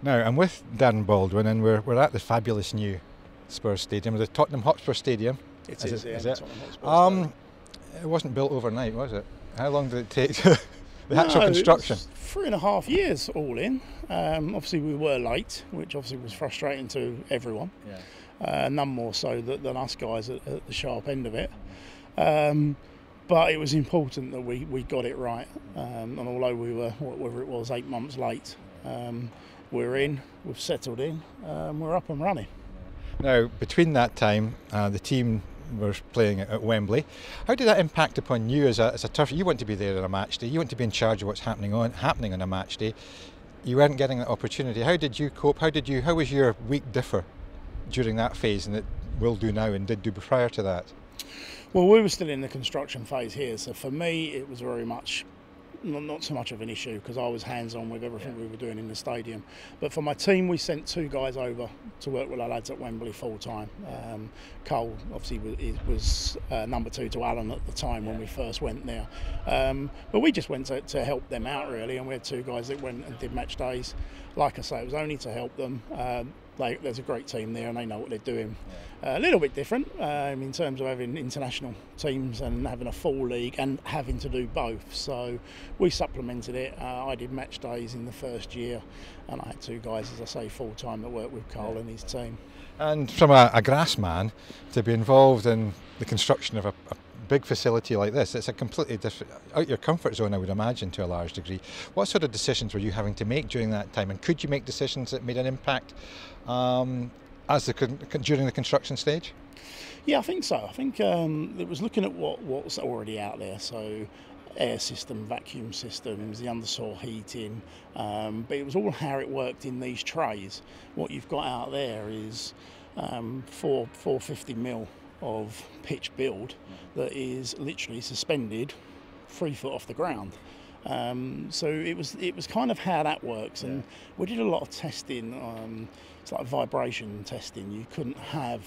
Now, I'm with Darren Baldwin, and we're at the fabulous new Spurs Stadium, the Tottenham Hotspur Stadium. Is it? Tottenham Hotspur Stadium. It wasn't built overnight, was it? How long did it take the actual construction? It was 3.5 years all in. Obviously we were late, which obviously was frustrating to everyone. Yeah. None more so than us guys at the sharp end of it. But it was important that we got it right. And although we were, whatever it was, 8 months late, we're in, we've settled in, we're up and running. Now, between that time, the team were playing at Wembley. How did that impact upon you as a turf? You want to be there on a match day. You want to be in charge of what's happening on a match day. You weren't getting that opportunity. How did you cope? How was your week differ during that phase, and it will do now and did do prior to that? Well, we were still in the construction phase here, so for me it was very much not so much of an issue because I was hands-on with everything we were doing in the stadium. But for my team, we sent 2 guys over to work with our lads at Wembley full-time. Cole, obviously, was number 2 to Alan at the time when we first went there. But we just went to help them out, really, and we had 2 guys that went and did match days. Like I say, it was only to help them. There's a great team there and they know what they're doing. A little bit different in terms of having international teams and having a full league and having to do both. So we supplemented it. I did match days in the first year and I had 2 guys, as I say, full time that worked with Carl and his team. And from a grass man to be involved in the construction of a big facility like this, it's a completely different, out your comfort zone, I would imagine, to a large degree. What sort of decisions were you having to make during that time, and could you make decisions that made an impact during the construction stage? Yeah, I think so. I think it was looking at what's already out there, so air system, vacuum systems, the undersoil heating, but it was all how it worked in these trays. What you've got out there is 450mm of pitch build that is literally suspended 3 foot off the ground. So it was kind of how that works, and we did a lot of testing. It's like vibration testing. You couldn't have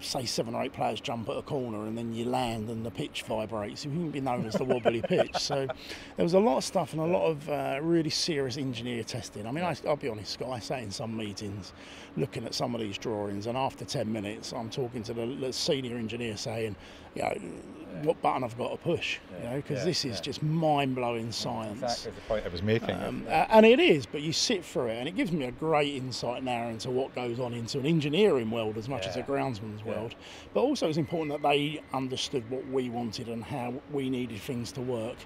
say 7 or 8 players jump at a corner and then you land and the pitch vibrates. It wouldn't be known as the wobbly pitch. So there was a lot of stuff and a lot of really serious engineer testing. I mean, I'll be honest, Scott, I sat in some meetings looking at some of these drawings, and after 10 minutes I'm talking to the senior engineer saying, you know, what button I've got to push, you know, because this is just mind-blowing science. Exactly the point I was making. And it is, but you sit through it and it gives me a great insight now into what goes on into an engineering world as much as a groundsman's world. But also it's important that they understood what we wanted and how we needed things to work.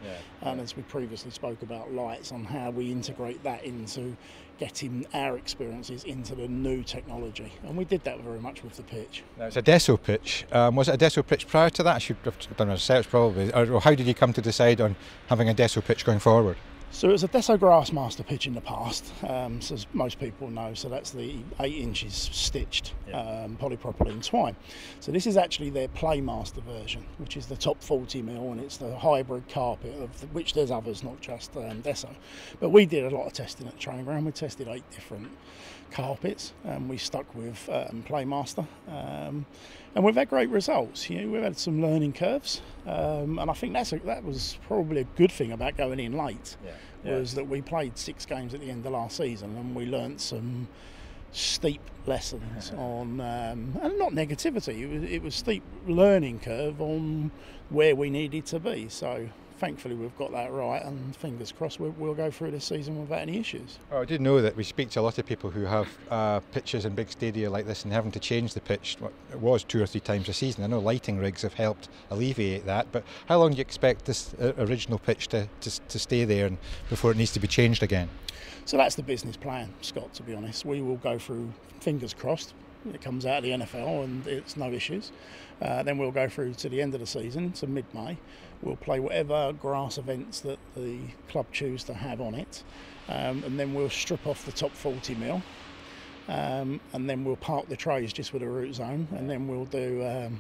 And as we previously spoke about lights, on how we integrate that into getting our experiences into the new technology, and we did that very much with the pitch. Now it's a Deso pitch. Was it a Deso pitch prior to that? I should have done research probably. Or how did you come to decide on having a Deso pitch going forward? So it was a Deso Grassmaster pitch in the past, so as most people know, so that's the 8 inches stitched polypropylene twine. So this is actually their Playmaster version, which is the top 40mm, and it's the hybrid carpet, of which there's others, not just Deso. But we did a lot of testing at the training ground. We tested 8 different carpets, and we stuck with Playmaster, and we've had great results. You know, we've had some learning curves, and I think that was probably a good thing about going in late. Was that we played 6 games at the end of last season, and we learnt some steep lessons on, and not negativity. It was steep learning curve on where we needed to be. So thankfully we've got that right, and fingers crossed we'll go through this season without any issues. Oh, I did know that we speak to a lot of people who have pitches in big stadia like this and having to change the pitch. It was 2 or 3 times a season. I know lighting rigs have helped alleviate that, but how long do you expect this original pitch to stay there and before it needs to be changed again? So that's the business plan, Scott, to be honest. We will go through, fingers crossed, it comes out of the NFL and it's no issues. Then we'll go through to the end of the season, to mid-May. We'll play whatever grass events that the club choose to have on it, and then we'll strip off the top 40mm, and then we'll park the trays just with a root zone, and then we'll do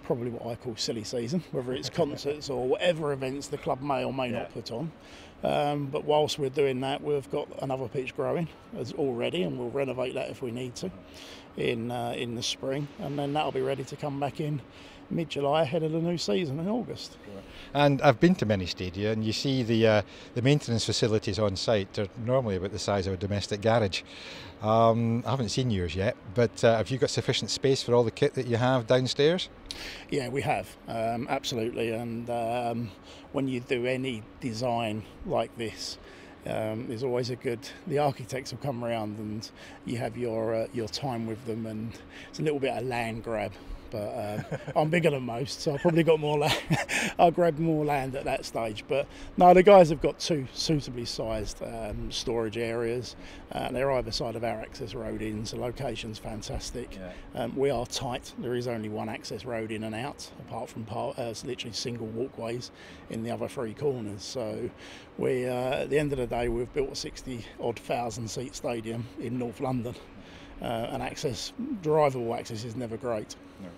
probably what I call silly season, whether it's concerts or whatever events the club may or may not put on. But whilst we're doing that, we've got another pitch growing as already, and we'll renovate that if we need to in the spring, and then that'll be ready to come back in mid-July ahead of the new season in August. And I've been to many stadia, and you see the maintenance facilities on site are normally about the size of a domestic garage. I haven't seen yours yet, but have you got sufficient space for all the kit that you have downstairs? Yeah, we have, absolutely. And when you do any design like this, there's always the architects will come around and you have your time with them, and it's a little bit of land grab. But I'm bigger than most, so I probably got more land. I grabbed more land at that stage. But no, the guys have got two suitably sized storage areas. They're either side of our access road in, so location's fantastic. Yeah. We are tight. There is only one access road in and out, apart from it's literally single walkways in the other three corners. So we, at the end of the day, we've built a 60-odd thousand seat stadium in North London. And drivable access is never great. No.